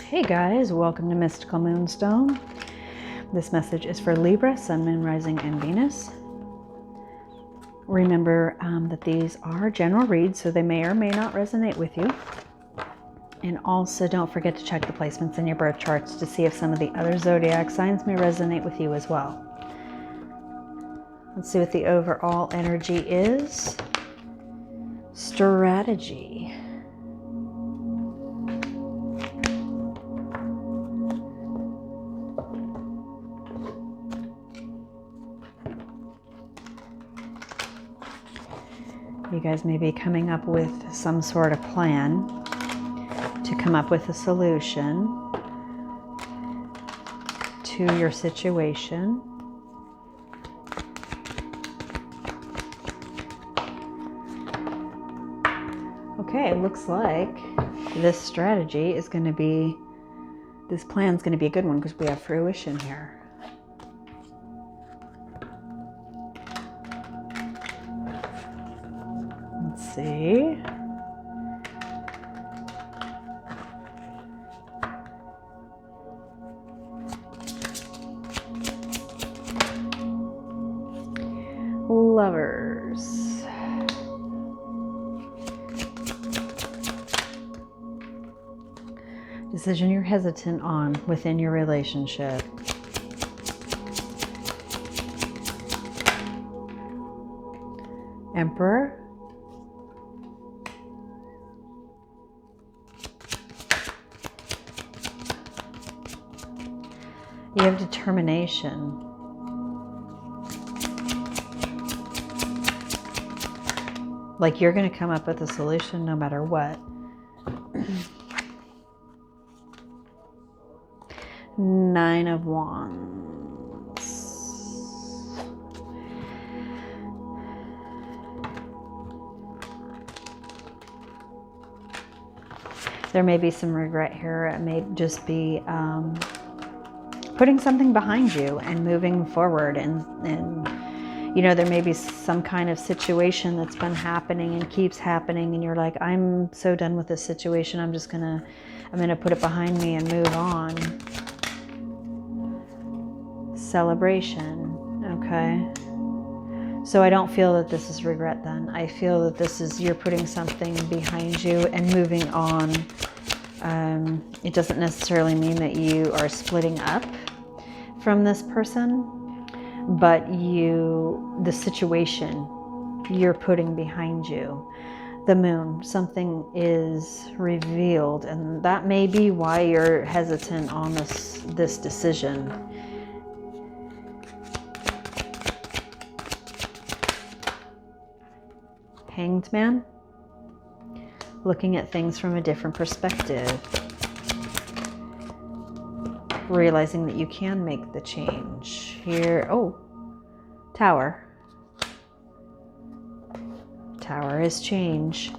Hey guys, welcome to Mystical Moonstone. This message is for Libra, Sun, Moon, Rising, and Venus. Remember that these are general reads, so they may or may not resonate with you. And also don't forget to check the placements in your birth charts to see if some of the other zodiac signs may resonate with you as well. Let's see what the overall energy is. Strategy. You guys may be coming up with some sort of plan to come up with a solution to your situation. Okay, it looks like this strategy is going to be, this plan is going to be a good one because we have fruition here. Let's see. Lovers. Decision you're hesitant on within your relationship. Emperor. You have determination. Like you're going to come up with a solution no matter what. Nine of Wands. There may be some regret here. It may just be putting something behind you and moving forward, and you know, there may be some kind of situation that's been happening and keeps happening, and you're like, I'm so done with this situation, I'm gonna put it behind me and move on. Celebration. Okay, so I don't feel that this is regret then. I feel that this is, you're putting something behind you and moving on. It doesn't necessarily mean that you are splitting up from this person, but the situation you're putting behind you. The moon, something is revealed, and that may be why you're hesitant on this decision. Hanged Man, looking at things from a different perspective, realizing that you can make the change here. Oh, Tower. Tower is change.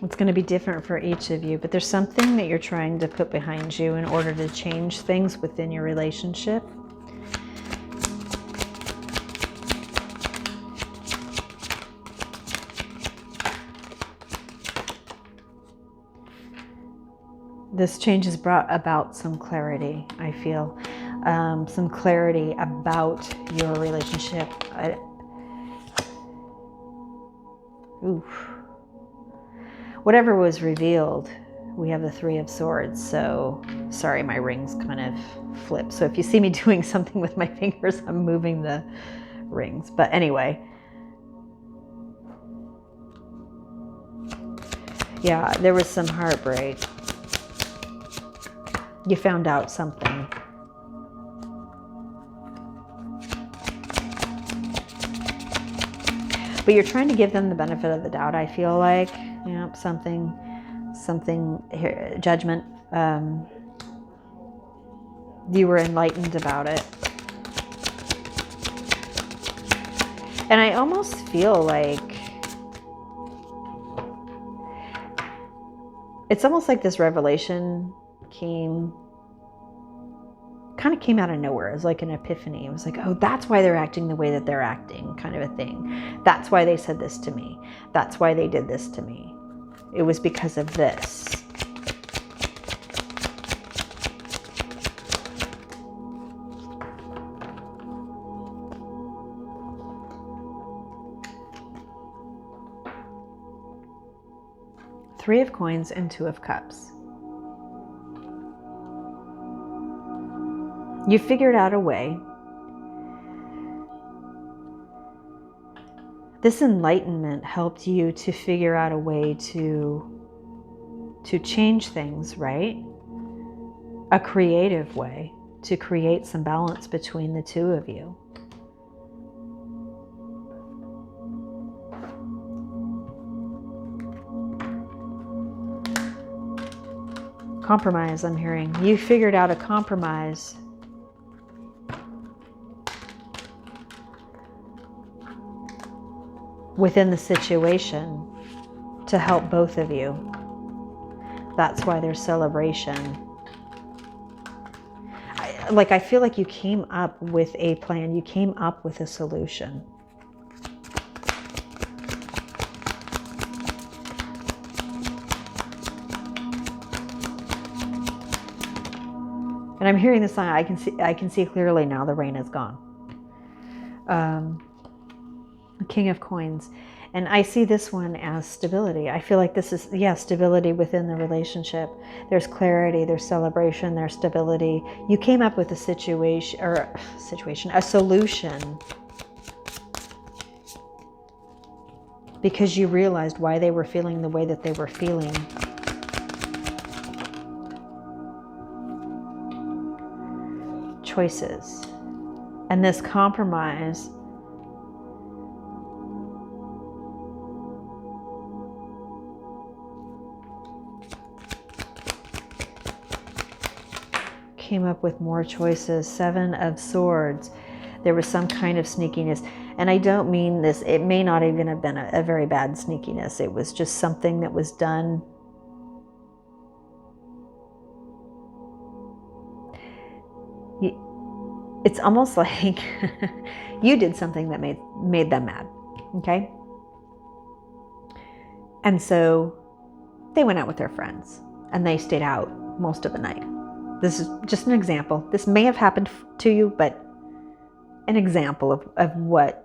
It's going to be different for each of you, but there's something that you're trying to put behind you in order to change things within your relationship. This change has brought about some clarity, I feel. Some clarity about your relationship. Whatever was revealed, we have the Three of Swords. So, sorry, my rings kind of flip. So if you see me doing something with my fingers, I'm moving the rings. But anyway. Yeah, there was some heartbreak. You found out something. But you're trying to give them the benefit of the doubt, I feel like. You know, something here, judgment. You were enlightened about it. And I almost feel like it's almost like this revelation came kind of came out of nowhere. It was like an epiphany. It was like, oh, that's why they're acting the way that they're acting, kind of a thing. That's why they said this to me. That's why they did this to me. It was because of this. Three of Coins and Two of Cups. You figured out a way. This enlightenment helped you to figure out a way to change things, right? A creative way to create some balance between the two of you. Compromise, I'm hearing. You figured out a compromise. Within the situation to help both of you. That's why there's celebration. I feel like you came up with a plan. You came up with a solution. And I'm hearing the song. I can see clearly now. The rain is gone. King of Coins. And I see this one as stability. I feel like this is, stability within the relationship. There's clarity, there's celebration, there's stability. You came up with a a solution. Because you realized why they were feeling the way that they were feeling. Choices. And this compromise came up with more choices. Seven of Swords. There was some kind of sneakiness. And I don't mean this, it may not even have been a very bad sneakiness. It was just something that was done. It's almost like you did something that made them mad. Okay? And so they went out with their friends and they stayed out most of the night. This is just an example. This may have happened to you, but an example of what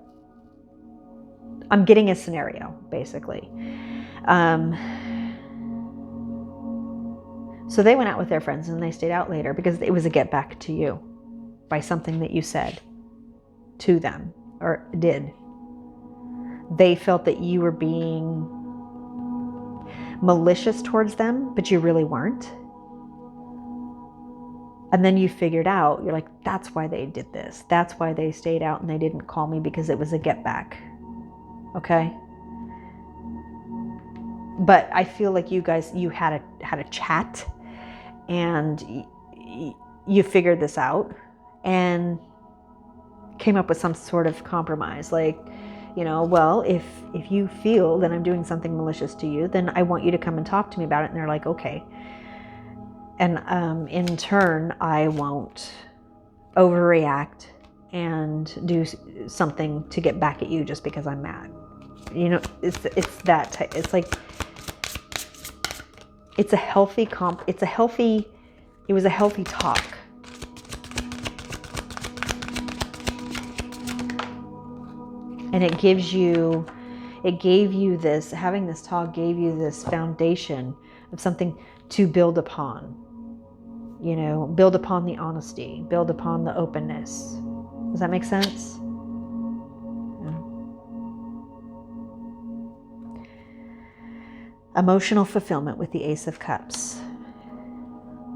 I'm getting, a scenario, basically. So they went out with their friends and they stayed out later because it was a get back to you by something that you said to them or did. They felt that you were being malicious towards them, but you really weren't. And then you figured out, you're like, that's why they did this. That's why they stayed out and they didn't call me, because it was a get back. Okay? But I feel like you guys, you had a chat and you figured this out and came up with some sort of compromise. Like, well, if you feel that I'm doing something malicious to you, then I want you to come and talk to me about it. And they're like, okay. And in turn, I won't overreact and do something to get back at you just because I'm mad. It's that type. It's like, it's a healthy it was a healthy talk. And it gave you this, having this talk gave you this foundation of something to build upon. Build upon the honesty, build upon the openness. Does that make sense? Yeah. Emotional fulfillment with the Ace of Cups.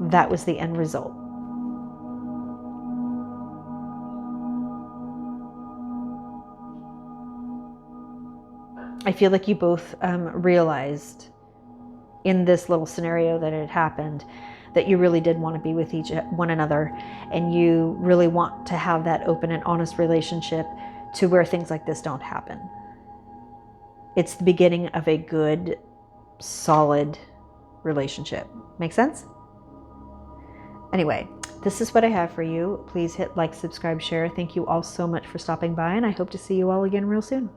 That was the end result. I feel like you both realized in this little scenario that had happened that you really did want to be with one another, and you really want to have that open and honest relationship to where things like this don't happen. It's the beginning of a good, solid relationship. Make sense? Anyway, this is what I have for you. Please hit like, subscribe, share. Thank you all so much for stopping by, and I hope to see you all again real soon.